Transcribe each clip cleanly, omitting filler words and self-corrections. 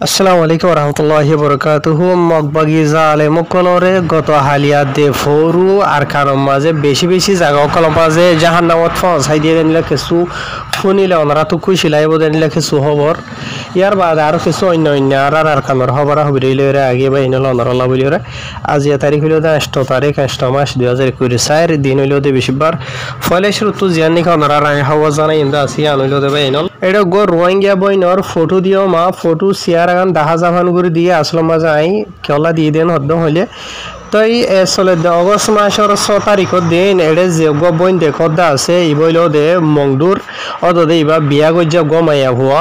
আসসালামু আলাইকুম রহমতুল্লাহি বরকাতুহু মগবাগি জালে মুকলরে গত হালিয়া দে ফরু আর কারণ মাঝে বেশি বেশি জায়গা কলম মাঝে জাহান্নামত ফসাই দিয়ে নিলে কিছু শুনিলে ওনারা তো খুশি লাইব নিলে কিছু খবর ইয়ার বাদ আরও কিছু অন্য অন্য আর কামর খবর হবিলে আগে বা ইনল অনরল্লা বলিরে আজ তারিখ হইল 8 তারিখ 8 মাস 2024 দিন হইল দে বেশিবার ফলে শুরু জিয়ান নিকা ওনারা রায় হওয়া জানাই ইন্দা আসি আনইল দে বা ইনল এটা গো রোহিঙ্গা বইনর ফটো দিও মা ফটো শেয়ার আগান দাহা জাফান করে দিয়ে আসলো মাঝে আই কেলা দিয়ে দেন হদ্দ হইলে তাই চলে অগস্ট মাসের 6 তারিখত দিন এড়ে যে বইন দেখদা আছে ইবইল দে মংডুর অদে ইবা বিয়া গজ্জা গমাইয়া হওয়া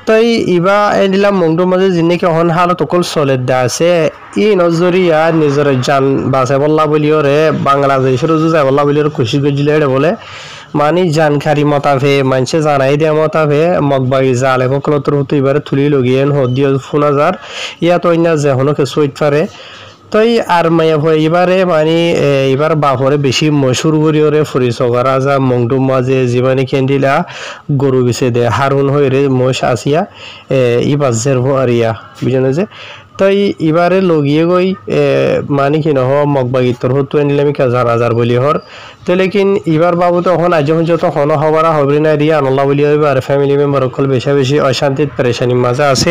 তাই ইবা এদিলাম মংডুর মাঝে যিনি হন হালত অকল চলে দা আছে ই নজরিয়া নিজের জান বাঁচাই বল্লা বলিও রে বাংলাদেশের যাই বল্লা বলিও খুশি গজিলে এড়ে বলে মানি জানকারি মতাভে মানুষে জানাই দেওয়া মতাভে মগবাগি জালে সকলতর হতো এবারে তুলি লগিয়েন হদিও ফোনাজার ইয়াত অন্য যে হনো কিছু পারে তাই আর মায়া হয় এবারে মানে এবার বাপরে বেশি মশুর করিওরে ফুরিসগা রাজা মংডুম মাঝে জীবানি কেন্দিলা গরু বেছে দে হারুন হয়ে রে মশ আসিয়া ইবাজের ভরিয়া বুঝলেন যে তাই এবারে লগিয়ে গই মানে কি নহ মগবাগিতর হতো এনিলামি হাজার বলি হর তো লেকিন এবার বাবু তখন আজ যত হন হবারা হবরি না রিয়া আনল্লা বলি হইবে আর ফ্যামিলি মেম্বার সকল বেশি বেশি অশান্তিত পেরেশানির মাঝে আছে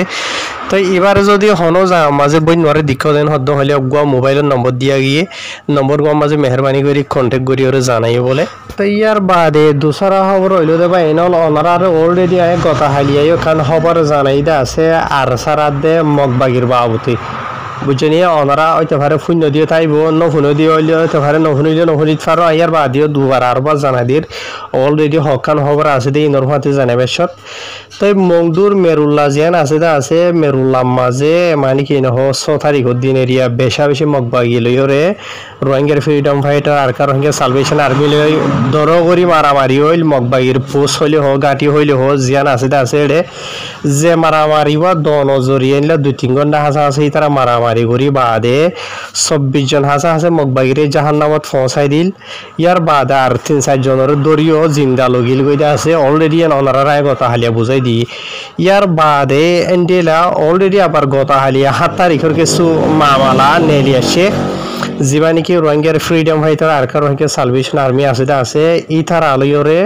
তাই এবারে যদি হনো যা মাঝে বই নরে দীক্ষা দেন হদ্দ হলে গুয়া মোবাইলের নম্বর দিয়া গিয়ে নম্বর গুয়া মাঝে মেহরবানি করে কন্টেক্ট করি ওরে জানাই বলে তো ইয়ার বাদে দুসরা খবর হইল দেবা এনল অনারা অলরেডি আয় গতা হালিয়াই খান খবর জানাই দে আছে আর সারা দে মগবাগির বাবুতে বুঝছেন ওনারা হইতে পারে শূন্য দিয়ে তাইব নফুনো দিয়ে হইলে হইতে পারে নফুনিলে নফুনিত পারো ইয়ার বাদিও দুবার আরবার জানা দির অলরেডি হকান খবর আছে দে ইনর ফাতে জানাবে সব তাই মংডুর মেরুল্লা জিয়ান আছে দা আছে মেরুল্লার মাঝে মানে কি নহ 6 তারিখের দিন এরিয়া বেশা বেশি মগবাগি লইরে রোহিঙ্গার ফ্রিডম ফাইটার আর রোহিঙ্গা সালভেশন আর্মি লই দর করি মারামারি হইল মগবাগির পোস্ট হইলে হোক গাঁটি হইলে হোক জিয়ান আছে দা আছে এড়ে যে মারামারি বা দন জরিয়ে নিলে 2-3 ঘন্টা হাসা আছে তারা মারামারি করি বাদে 24 জন হাসা আছে মগবাগিরে জাহান্নামত পৌঁছাই দিল ইয়ার বাদে আর 3-4 জনের দরিও জিন্দা লগিল গইদা আছে অলরেডি ওনারা রায় কথা হালিয়া বুঝাই দি ইয়ার বাদে এন্ডেলা অলরেডি আবার গতা হালিয়া 7 তারিখের কিছু মামলা নেলি আসে যিবা নাকি রোহিঙ্গার ফ্রিডম ফাইটার আর রোহিঙ্গা সালভেশন আর্মি আছে ইথার আলয়রে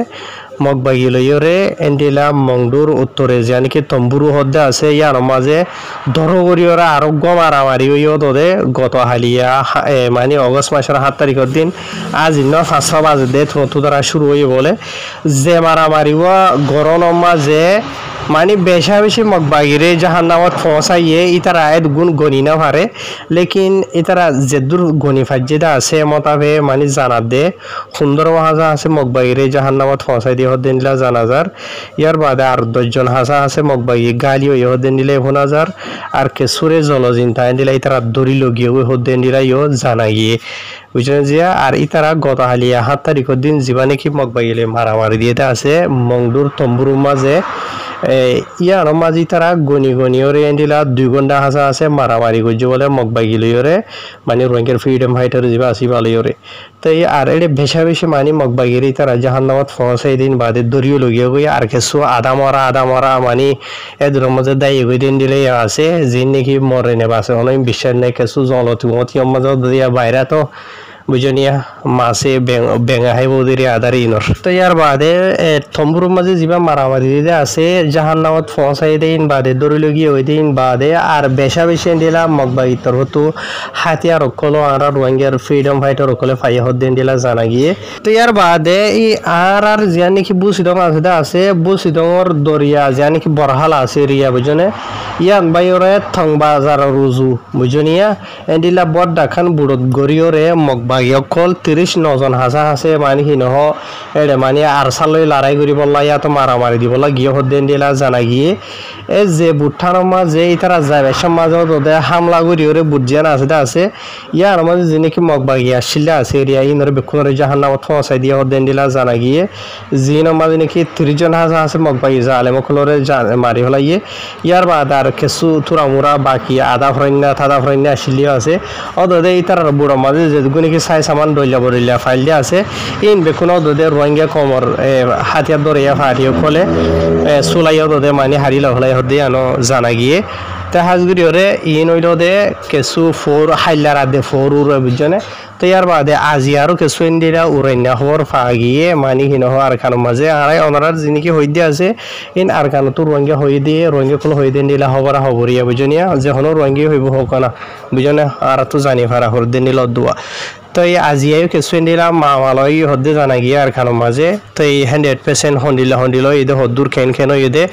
মগবাগি লইরে এন্ডেলা মংডুর উত্তরে যে নাকি তম্বুরু হদ্দে আছে ইয়ার মাঝে ধরগরিয়রা আরোগ্য মারামারি হইও দে গত হালিয়া মানে অগস্ট মাসের 7 তারিখের দিন আজ 5 বাজে দে থতো দ্বারা শুরু হই বলে যে মারামারি হওয়া গরম মাঝে মানে বেশা বেশি মগবাগিরে জাহান্নামত পৌঁছাইয়ে ইতারা আয়াত গুণ গণি না পারে লেকিন ইতারা যেদুর গণি ফাজ্জেদা আছে মতাবে মানে জানাত দে সুন্দর হাজা আছে মগবাগিরে জাহান্নামত পৌঁছাই দিয়ে হদ্দেন দিলা জানাজার ইয়ার বাদে আর 10 জন হাজা আছে মগবাগি গালি হয়ে হদ্দেন দিলে 1000 আর কেসুরে জলজিন্তা দিলা ইতারা দড়ি লগিয়ে হদ্দেন দিলা ইও জানা গিয়ে বুঝলেন যে আর ইতারা গত হালিয়া 7 তারিখের দিন জীবা নাকি মগবাগিলে মারামারি দিয়েতে আছে মংডুর তম্বুরুর মাঝে ইয়ার মাঝি তারা গনি ওরে এন্ডিলা 2 ঘন্টা হাসা আছে মারামারি করছে বলে মগবাগি লইরে মানে রোহিঙ্গার ফ্রিডম ফাইটার যাবা আসি ভালোরে তাই আর এড়ে বেশা বেশি মানে মগবাগিরি তারা জাহান্নামত পৌঁছাই দিন বাদে দরিও লগিয়ে গই আর কিছু আদা মরা মানে এদের মাঝে দায়ী গই দিন দিলে আছে যে নাকি মরে নেবা আছে অনেক বিশ্বাস নেই কিছু জলতি মাঝে দিয়া বাইরে তো বুঝনিয়া মাছে বেঙা হাই বৌদিরে আদারে ইনর তো ইয়ার বাদে তম্বুর মাঝে যা মারামারি দিতে আছে জাহান্নামত পৌঁছাই দিন বাদে দরিলগিয়ে ওই দিন বাদে আর বেশা বেশি দিলা মগবাগিতর হতো হাতিয়ার অকল আর রোহিঙ্গার ফ্রিডম ফাইটার অকলে ফাইয়া হদ্দিন দিলা জানা গিয়ে তো ইয়ার বাদে ই আর যা নাকি বুসিদং আছে বুসিদংর দরিয়া যা নাকি বরহাল আছে রিয়া বুঝনে ইয়ান বাইরে থংবাজার রুজু বুঝনিয়া এন্ডিলা বড় ডাখান বুড়ত গরিয়রে মগবাগি অকল 39 জন হাসা আছে মানে কি নহ এড়ে মানে আর সালই লড়াই করি বললা ইয়াতো মারামারি দি বললা গিয়ে হদ্দেন দিলা জানা গিয়ে এ যে বুঠানোর মাঝে ইতারা যাবে সমাজ দে হামলা করি ওরে বুঝিয়ান আছে ইয়ার মাঝে যে নাকি মগবাগি আসছিল আছে এরিয়া ইনর বেক্ষণরে জাহান্নামত পৌঁছাই দিয়ে হদ্দেন দিলা জানা গিয়ে জিন মাঝে নাকি 30 জন হাসা আছে মগবাগি জালে মকলরে মারি হলাইয়ে ইয়ার বাদ আর কিছু থুরা মুরা বাকি আদা ফ্রাইন্না থাদা ফ্রাইন্না আসিলিও আছে অদে ইতার বুড়ো মাঝে যেগুলো নাকি সাই সামান দইলা বরিলা ফাইল দিয়া আছে ইন বেকুনো দদে রোহিঙ্গা কমর হাতিয়ার দরিয়া ফারিও কলে সুলাইও দদে মানে হারিলা হলাই হদে আনো জানা গিয়ে তা হাজগুড়ি ওরে ইন ওইলো দে কেসু ফোর হাইলার আদে ফোর উড়ে বুঝজনে তো ইয়ার বাদে আজি আরো কেসু ইন্দিরা উড়াইনা হওয়ার ফা গিয়ে মানি হিন হওয়া আর খানো মাঝে আড়াই অনারার জিনিকি হই দিয়ে আছে ইন আর খানো তো রোহিঙ্গা হই দিয়ে রোহিঙ্গা কল হই দিয়ে নিলা হবরা হবরিয়া বুঝনিয়া যে হনো রোহিঙ্গা হইব হোক না বুঝনে আর তো জানি ফারা হর দিয়ে নিল দোয়া তো এই আজিয়াও কেসু ইন্দিরা মামালয় হদ্দে জানা গিয়ে আর খানো মাঝে তো এই 100% হন্ডিল ইদে হদ্দুর খেন ইদে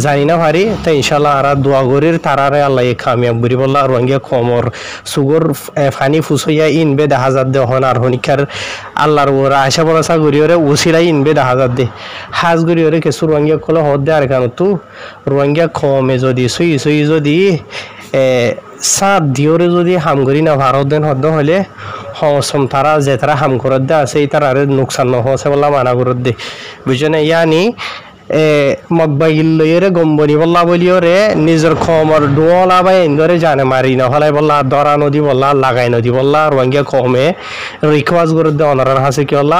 জানি না পারি তো ইনশাল্লাহ আর দোয়া গরির তারারে আল্লাহ কামিয়াব বুড়ি বললা রোহিঙ্গা কমর সুগর ফানি ফুসইয়া ইনবে 10,000 দে হন আর হনিকার আল্লাহর ওরা আশা ভরসা গরিয়রে উসিলাই ইনবে 10,000 দে হাজ গরিয়রে কেসু রোহিঙ্গা কল হদ্দে আর খানো তো রোহিঙ্গা কমে যদি সুই যদি সাত দিওরে যদি হামগরি না ভারত দেন হদ্দ হলে হসম তারা যে তারা হাম করত দে আছে তার আর নোকসান নহসে বললা মানা করত দে বুঝনে ইয়ানি মগবাইল লইরে গম্বনি বললা বলিওরে নিজের খমর ডোলা বাই ইন্দরে জানে মারি না হলাই বললা দরা নদী বললা লাগাই নদী বললা রোহিঙ্গা কমে রিকওয়াজ করত দে অনারার হাসে কি বললা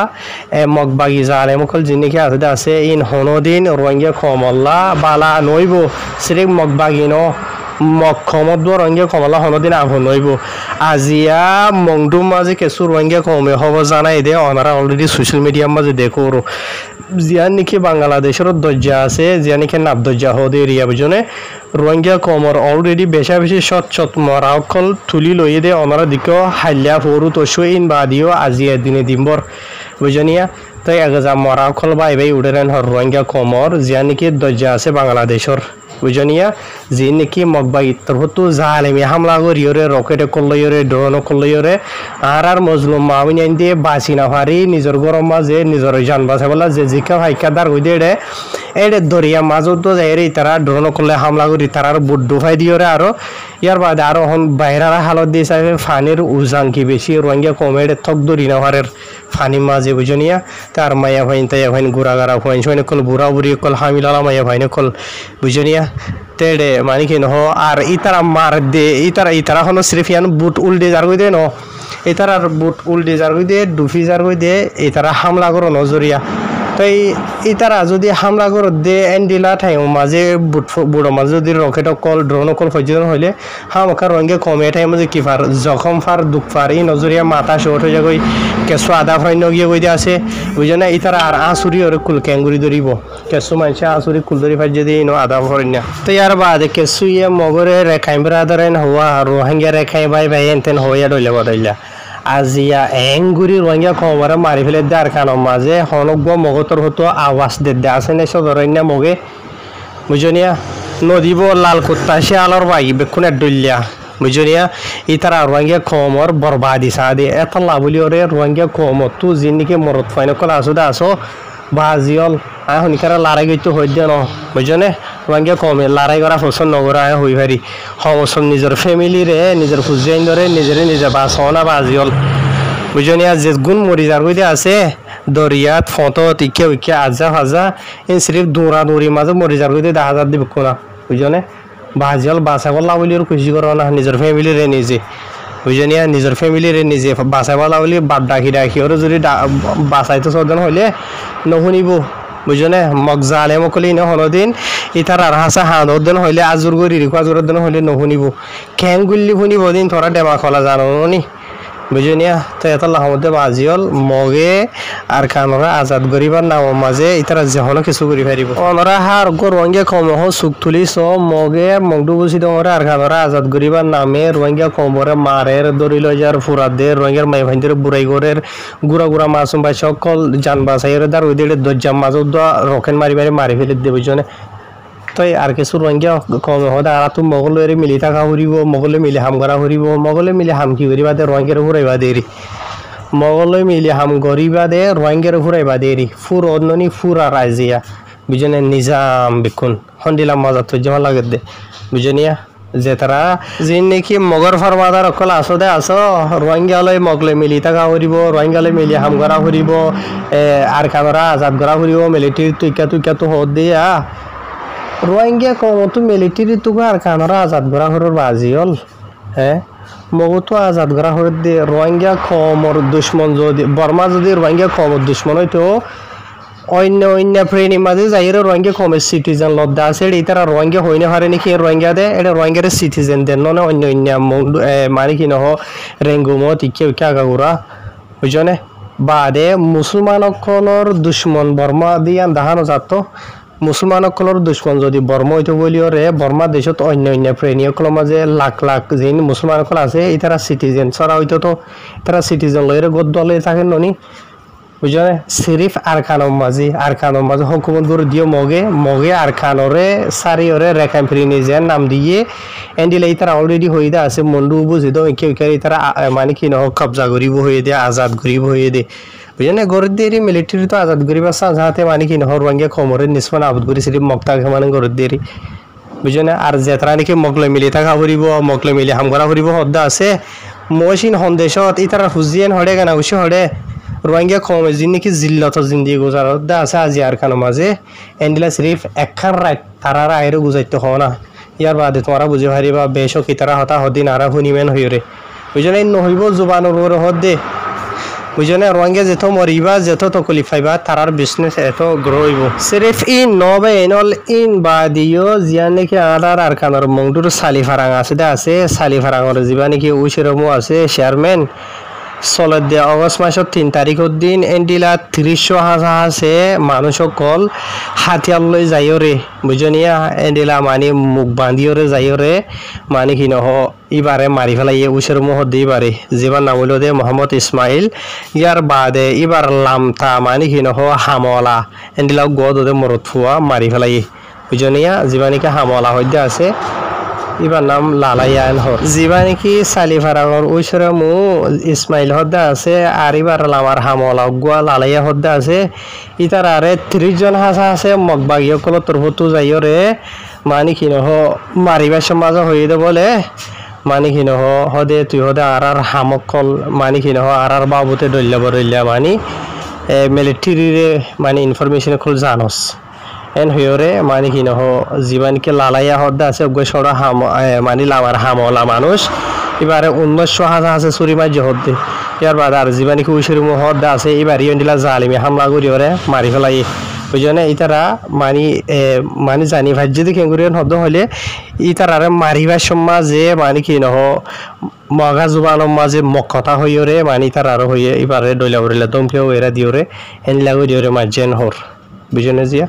মগবাগি জালে মকল জিনিকে আছে ইন হনদিন রোহিঙ্গা কমল্লা বালা নইব সিরিক মগবাগি ন মক্ষমত রোহিঙ্গা কমলা হনদিন আহ নইব আজিয়া মংডুম মাঝে কেসু রোহিঙ্গা কমে হব জানাই দে অনারা অলরেডি সোশ্যাল মিডিয়ার মাঝে দেখো জিয়ান নাকি বাংলাদেশের দরজা আছে জিয়া নাকি নাব দরজা হদে এরিয়া বুঝনে রোহিঙ্গা কমর অলরেডি বেশি সৎ মরা অকল তুলি লইয়ে দে অনারা দিকেও হাইলিয়া ফরু তসু ইন বাদিও আজিয়া দিনে দিম্বর বুঝনিয়া তাই আগে মরা অকল বাই উড়েন হর রোহিঙ্গা কমর জিয়া নাকি দরজা আছে বাংলাদেশের বুঝনিয়া যে নাকি মগবাই তরফতো জালেমি হামলা করিওরে রকেটে করলইরে ড্রোন করলইরে আর মজলুম মাউনি আইন দিয়ে বাঁচি না পারি নিজের গরম মাঝে নিজের জান বাঁচা বলা যে জিকা হাইকাদার হই দে এডে দরিয়া মাজত তো যাই তারা ড্রোন করলে হামলা করি তারা বুট ডুফাই দিওরে আরো ইয়ার বাদে আরো হন বাইরার হালত দিয়ে চাই ফানির উজাঙ্কি বেশি রোহিঙ্গা কমেডে থক দরি না হারের ফানি মাঝে বুঝনিয়া তার মায়া ভাইন তাই ভাইন গুড়া গাড়া ভাইন সৈন্য কল বুড়া বুড়ি কল হামিলালা মায়া ভাইনে কল বুঝনিয়া তেড়ে মানে কি নহ আর ইতারা মার দে ইতারা হনো সিরিফ ইয়ান বুট উল্টে যার গই দে ন ইতারার বুট উল্টে যার গই দে ডুফি যার গই দে ইতারা হামলা করো নজরিয়া তাই ইতারা যদি হামলা করো দে এন্ডিলা ঠাই মাঝে বুড়ো মাঝে যদি রকেট কল ড্রোন কল সজ্জন হইলে হামকা রঙে কমে ঠাই মাঝে কি ফার জখম ফার দুঃখ ফার ই নজরিয়া মাথা শর্ট হয়ে যাগই কেঁচু আদা ফ্রাই নগিয়ে গই দিয়ে আছে বুঝে না ইতারা আর আঁচুরি ওরে কুল ক্যাঙ্গুরি ধরিব কেঁচু মানুষে আঁচুরি কুল ধরি ফাই যদি ইনো আদা ফ্রাই না তো ইয়ার বাদে কেঁচু ইয়ে মগরে রেখাই বেড়াদারেন হওয়া রোহিঙ্গা রেখাই বাই এনতেন হইয়া ডইলে বদইলা আজিয়া এঙ্গুরি রোহিঙ্গা কমরে মারি ফেলে দেয়ার কারণ মাঝে হনগ্য মগতর হতো আওয়াজ দে আছে না সদরণ্য মগে বুঝনিয়া নদীব লাল কুত্তা সে আলোর বাই বেক্ষণ ডইলিয়া বুঝনিয়া ইতারা রোহিঙ্গা কমর বরবাদি সাদে এত লাভলি ওরে রোহিঙ্গা কমর তু জিনিকে মরত ফাইন কলা আসুদা আসো বাজিয়ল শুনিকারা লড়াই গইতো হৈ দিয়ে ন বুঝনে রোহিঙ্গা কমে লড়াই করা পছন্দ নকরা হই পারি সমস্ত নিজের ফ্যামিলিরে নিজের খুঁজিয়াইন ধরে নিজে বাঁচনা বাজিয়ল বুঝনিয়া যে গুণ মরি যার গই আছে দরিয়াত ফটো ইকে আজা ফাজা ইন সিরিফ দৌড়ি মাঝে মরি যার গই 10,000 দিব কোনা বুঝনে বাজিয়ল বাঁচাবলা বলি আর খুশি করো না নিজের ফ্যামিলিরে নিজে বুঝনিয়া নিজের ফ্যামিলিরে নিজে বাঁচাবলা বলি বাদ ডাকি ওরা যদি বাঁচাইতো সদন হইলে নশুনিব বুঝনে মগ জালে মকলি ন হনদিন ইতার আর হাসা হাঁদন হইলে আজুর গরি রিকাজুর দিন হইলে নশুনিব খেং গুল্লি শুনিব দিন তোরা ডেমা খোলা জানো নি বুঝনিয়া তো এত লাহমতে বাজিয়ল মগে আর কানরা আজাদ গরিবার নাম মাঝে ইতারা যেহনো কিছু করি পারিব অনরা হার রোহিঙ্গা কমহ সুখ তুলিস মগে মগডু বুঝি দরে আর কানরা আজাদ গরিবার নামে রোহিঙ্গা কমরে মারের দরি লই যার ফুরাদের রোহিঙ্গার মাই ভাইদের বুড়াই গরের গুড়া মাসুম ভাই সকল জান বাসাইরে দার ওই দিলে দজ্জা মাজত রকেন মারি ফেলে দে বুঝনে তাই আর কিছু রোহিঙ্গা কমে হদা আর তো মগলের মিলি থাকা ফুরিব মগলে মিলি হাম করা ফুরিব মগলে মিলি হাম কি করিবা দে রোহিঙ্গার ফুরাইবা দেরি মগলে মিলি হাম করিবা দে রোহিঙ্গার ফুরাইবা দেরি ফুর অন্যনি ফুরা রাজিয়া বুঝনে নিজাম বিকুন হন্দিলাম মজা তো জমা লাগে দে বুঝনিয়া যে তারা যে নাকি মগর ফার্মাদার অকল আসো দে আসো রোহিঙ্গালৈ মগলে মিলি থাকা ফুরিব রোহিঙ্গালৈ মিলি হাম করা ফুরিব আর কামরা আজাদ করা ফুরিব মিলিটারি তুইকা তো হদ দিয়া রোহিঙ্গা কমতো মিলিটারি তো আর কানরা আজাদ করা হরর বাজিয়ল হ্যাঁ মগতো আজাদ করা হয়ে রোহিঙ্গা কমর দুশ্মন যদি বর্মা যদি রোহিঙ্গা কমর দুশ্মন হইতো অন্য প্রেণী মাঝে যাই রোহিঙ্গা কমের সিটিজেন লদ্দা আছে এটা রোহিঙ্গা হইনে পারে নাকি রোহিঙ্গা দে এটা রোহিঙ্গার সিটিজেন দেন নয় অন্য মানে কি নহ রেঙ্গুমত ইকে আগাগুড়া বুঝনে বাদে মুসলমানসকলের দুশ্মন বর্মা দিয়ে দেখানো যাত মুসলমানসকলের দুশ্মন যদি বর্মা হইতে বলিওরে বর্মা দেশত অন্য প্রেণীসকলের মাঝে লাখ লাখ যে মুসলমানসকল আছে এটারা সিটিজেন ছড়া হইতো তো তারা সিটিজেন লইরে গদ্দ লই থাকেন ননি বুঝলে সিরিফ আরকানোর মাঝে হুকুমত করে দিও মগে আরকানরে সারিওরে রেখান ফিরি নিজে নাম দিয়ে এন্ডিলে তারা অলরেডি হয়ে দে আছে মন্ডু বুঝি তো তারা মানে কি নহ কবজা করিব হয়ে দে আজাদ করিব হয়ে দে বুঝলে গড় দিয়ে মিলিটারি তো আজাদ করিবা যাতে মানে কি নহ রোহিঙ্গা কমরের নিষ্পন আবুদ করি সিরিফ মক্তা মানে গড় দিয়ে বুঝলে আর যেতরা নাকি মকলে মিলি থাকা ফুরিব মকলে মিলি হাম করা ফুরিব হদ্দা আছে মহসিন সন্দেশত ইতারা হুজিয়েন হরে কেনা উসি হরে রোহিঙ্গা কমে যিনি নাকি জিল্লত জিন্দি গুজারত দা আছে আজি আর খানো মাঝে এন্ডিলা সিরিফ একখান রাত তারা আয়েরও গুজাইতে হও না ইয়ার বাদে তোমরা বুঝে পারিবা বেশ কি তারা হতা হদিন আর শুনিমেন হইরে বুঝলে নহইব জুবানোর হদ দে বুঝলে রোহিঙ্গা যেত মরিবা যেত তকলিফ পাইবা তারার বিজনেস এত গ্রো হইব সিরিফ ইন নবে এনল ইন বাদিও জিয়া নাকি আর খানোর মংডুর সালিফারাং আছে দে আছে সালিফারাঙর যিবা নাকি উইসিরমো আছে চেয়ারম্যান চলত দিয়ে অগস্ট মাসের 3 তারিখের দিন এন্ডিলা 300,000 আছে মানুষ সকল হাতিয়ার লই যাইও রে বুঝনিয়া এন্ডিলা মানে মুখ বান্ধিও রে যাইও রে মানে কি নহ ইবারে মারি ফেলাইয়ে উসের মোহ দিবারে যেবার নাম হইল দে মোহাম্মদ ইসমাইল ইয়ার বাদে ইবার লামতা মানে কি নহ হামলা এন্ডিলা গদ দে মরত ফুয়া মারি ফেলাইয়ে বুঝনিয়া যেবা নাকি হামলা হইতে আছে ইবার নাম লালাইয়ান হর যিবা নাকি সালিফারাঙর ওইসরে মু ইসমাইল হদ্দা আছে আর ইবার লামার হামলা গুয়া লালাইয়া হদ্দা আছে ইতার আরে 30 জন হাসা আছে মগবাগীয় কল তরফতো যাইও রে মানে কি নহ মারিবার সমাজ হয়ে দে বলে মানে কি নহ হদে তুই হদে আর হামকল মানে কি নহ আর বাবুতে দল্যা মানে মিলিটারিরে মানে ইনফরমেশন খোল জানস এন হইরে মানে কি নহ জীবানকে লালাইয়া হদ্দা আছে সরা মানে লামার হামলা মানুষ এবারে 19,000 আছে চুরি মাঝে হদ্দে ইয়ার বাদ আর জীবানিকে উইসের হদ্দা আছে এবার ইন্ডিলা জালিমে হামলা করিওরে মারি ফেলাই বুঝনে ইতারা মানে জানি ভাজ্য দেখে করিয়ান হদ্দ হলে ইতারারে মারিবার সমাজে মানে কি নহ মগা জুবানোর মাঝে মকতা হইরে মানে তার আরো হইয়ে এবারে দইলা বরিলা দমকেও এরা দিওরে এনলা করিওরে মাঝেন হর বুঝনে জিয়া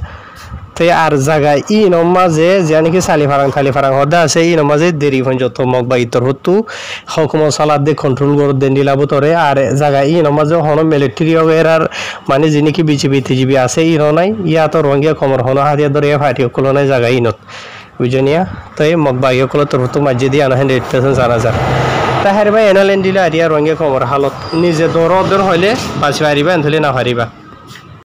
তাই আর জায়গায় ই নমাজে যে নাকি সালিফারাং হদা আছে ই নমাজে দেরি পর্যন্ত মগ বা ইতর হতু হুকুমত সালাদ দিয়ে কন্ট্রোল করে দেন দিলা বতরে আর জায়গায় ই নমাজে হন মিলিটারি এরার মানে যে নাকি বিজেপি টিজিবি আছে ই নাই ইয়া তো রঙিয়া কমর হন হাতিয়া ধরে ফাটি কল নাই জায়গা ইনত বুঝনিয়া তাই মগ বা ইয়ে কল তোর হতু মাঝে দিয়ে আনা হেন 8,000 তাহার ভাই এনালেন দিলে আর রঙিয়া কমর হালত নিজে দর হইলে বাঁচি পারিবা এনথলে না পারিবা